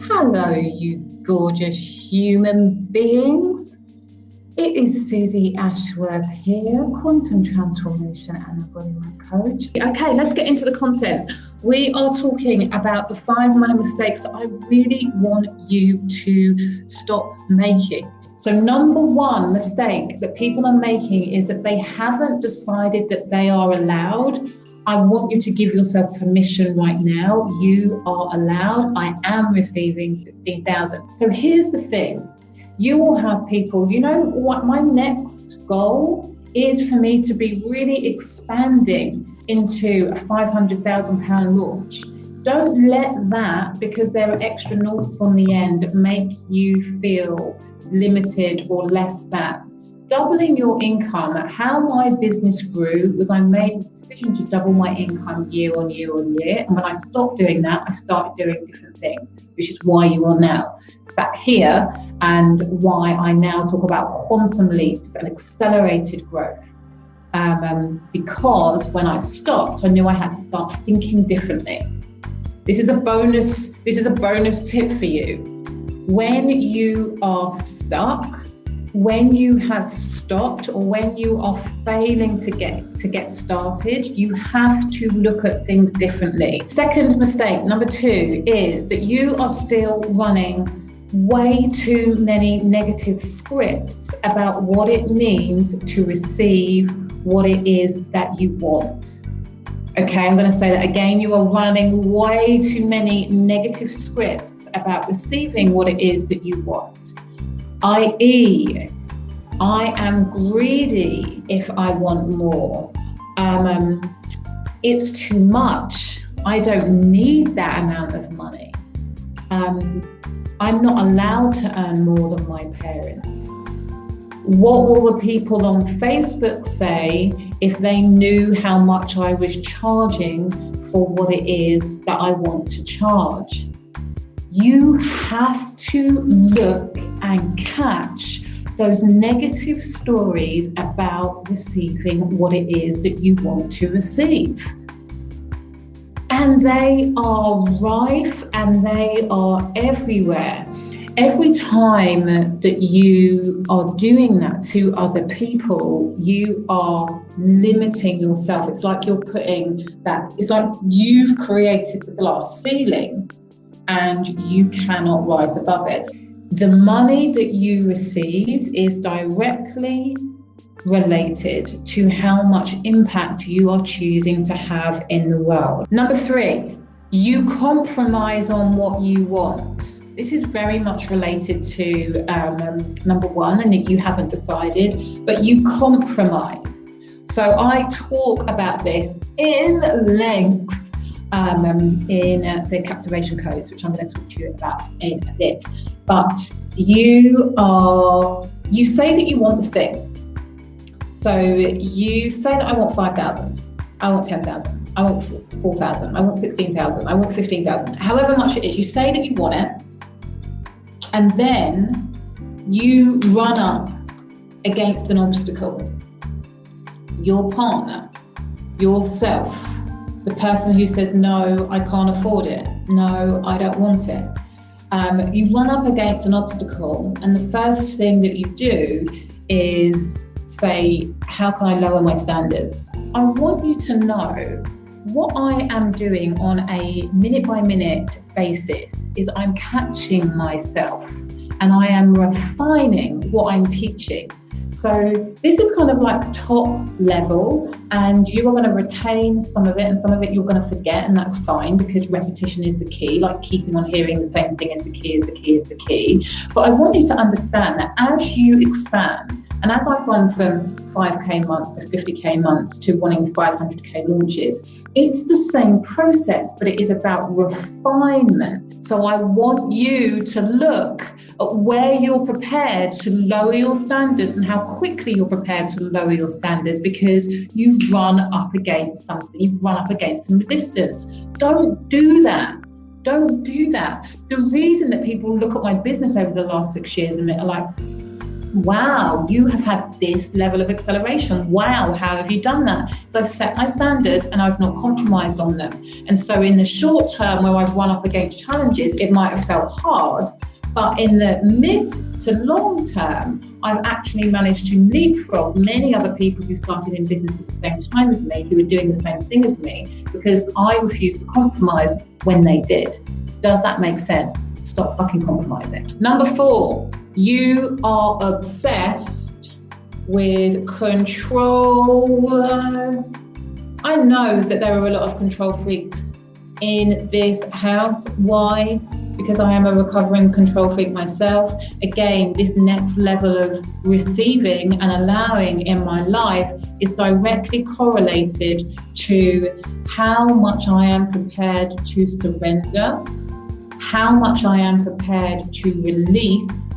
Hello, you gorgeous human beings. It is Susie Ashworth here, Quantum Transformation and Embodiment Coach. Okay, let's get into the content. We are talking about the 5 money mistakes that I really want you to stop making. So number 1 mistake that people are making is that they haven't decided that they are allowed. I want you to give yourself permission right now. You are allowed. I am receiving 15,000. So here's the thing. You will have people, you know what, my next goal is for me to be really expanding into a £500,000 launch. Don't let that, because there are extra noughts on the end, make you feel limited or less than. Doubling your income. How my business grew was I made the decision to double my income year on year on year. And when I stopped doing that, I started doing different things, which is why you are now sat here and why I now talk about quantum leaps and accelerated growth. Because when I stopped, I knew I had to start thinking differently. This is a bonus tip for you. When you are stuck, when you have stopped, or when you are failing to get started, you have to look at things differently. Second mistake, number 2, is that you are still running way too many negative scripts about what it means to receive what it is that you want. Okay, I'm going to say that again. You are running way too many negative scripts about receiving what it is that you want. i.e., I am greedy if I want more. It's too much. I don't need that amount of money. I'm not allowed to earn more than my parents. What will the people on Facebook say if they knew how much I was charging for what it is that I want to charge? You have to look and catch those negative stories about receiving what it is that you want to receive. And they are rife and they are everywhere. Every time that you are doing that to other people, you are limiting yourself. It's like you're putting that, it's like you've created the glass ceiling and you cannot rise above it. The money that you receive is directly related to how much impact you are choosing to have in the world. Number 3, you compromise on what you want. This is very much related to number 1, and that you haven't decided, but you compromise. So I talk about this in length in the Captivation Codes, which I'm going to talk to you about in a bit. But you say that you want the thing. So you say that I want 5,000, I want 10,000, I want 4,000, I want 16,000, I want 15,000, however much it is. You say that you want it, and then you run up against an obstacle. Your partner, yourself, the person who says, no, I can't afford it, no, I don't want it. You run up against an obstacle, and the first thing that you do is say, how can I lower my standards? I want you to know what I am doing on a minute-by-minute basis is I'm catching myself and I am refining what I'm teaching. So this is kind of like top level, and you are going to retain some of it, and some of it you're going to forget, and that's fine, because repetition is the key. Like keeping on hearing the same thing is the key, is the key, is the key. But I want you to understand that as you expand, and as I've gone from 5K months to 50K months to wanting 500K launches, it's the same process, but it is about refinement. So I want you to look at where you're prepared to lower your standards and how quickly you're prepared to lower your standards, because you've run up against something, you've run up against some resistance. Don't do that. Don't do that. The reason that people look at my business over the last 6 years and are like, Wow, you have had this level of acceleration. Wow, how have you done that? So I've set my standards and I've not compromised on them. And so in the short term, where I've run up against challenges, it might have felt hard. But in the mid to long term, I've actually managed to leapfrog many other people who started in business at the same time as me, who were doing the same thing as me, because I refused to compromise when they did. Does that make sense? Stop fucking compromising. Number 4, you are obsessed with control. I know that there are a lot of control freaks in this house. Why? Because I am a recovering control freak myself. Again, this next level of receiving and allowing in my life is directly correlated to how much I am prepared to surrender, how much I am prepared to release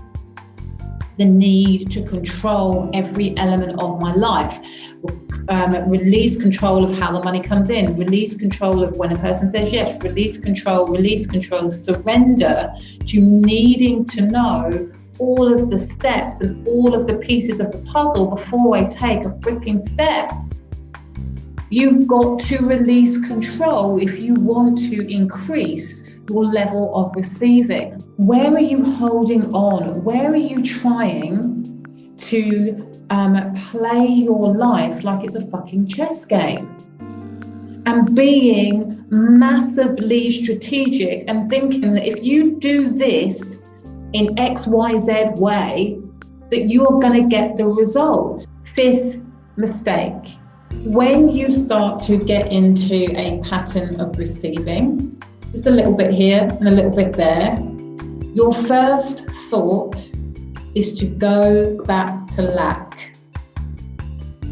the need to control every element of my life. Release control of how the money comes in, release control of when a person says yes, release control, surrender to needing to know all of the steps and all of the pieces of the puzzle before I take a freaking step. You've got to release control if you want to increase your level of receiving. Where are you holding on? Where are you trying to play your life like it's a fucking chess game? And being massively strategic and thinking that if you do this in XYZ way, that you are going to get the result. 5th mistake. When you start to get into a pattern of receiving, just a little bit here and a little bit there, your first thought is to go back to lack.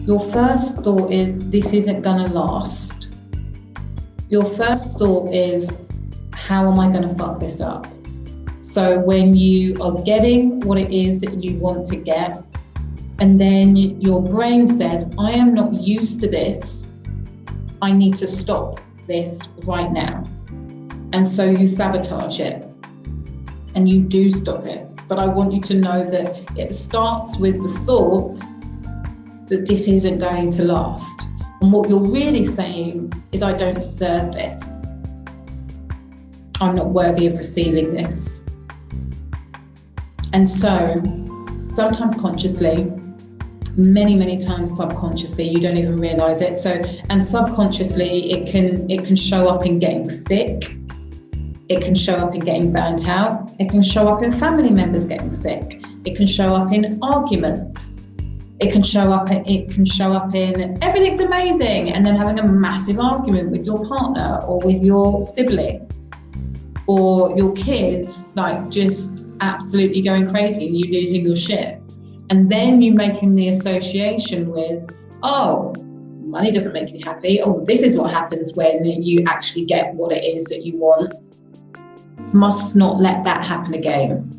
Your first thought is, this isn't gonna last. Your first thought is, how am I gonna fuck this up? So when you are getting what it is that you want to get, and then your brain says, I am not used to this, I need to stop this right now. And so you sabotage it, and you do stop it. But I want you to know that it starts with the thought that this isn't going to last. And what you're really saying is, I don't deserve this. I'm not worthy of receiving this. And so sometimes consciously, many times subconsciously, you don't even realize it. So, and subconsciously, it can show up in getting sick. It can show up in getting burnt out. It can show up in family members getting sick. It can show up in arguments. It can show up in everything's amazing, and then having a massive argument with your partner or with your sibling or your kids, like just absolutely going crazy and you losing your shit. And then you making the association with, oh, money doesn't make you happy. Oh, this is what happens when you actually get what it is that you want. Must not let that happen again.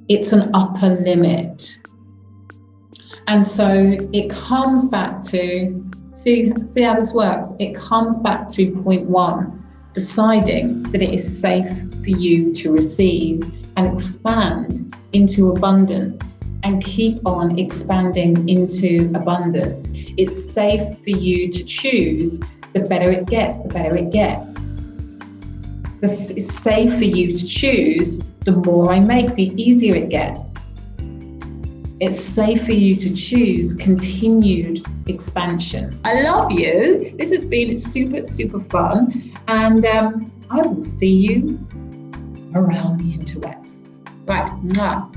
It's an upper limit. And so it comes back to, see how this works? It comes back to point 1, deciding that it is safe for you to receive and expand into abundance and keep on expanding into abundance. It's safe for you to choose. The better it gets, the better it gets. It's safe for you to choose. The more I make, the easier it gets. It's safe for you to choose continued expansion. I love you. This has been super fun. And I will see you around the interwebs. Right. Mwah.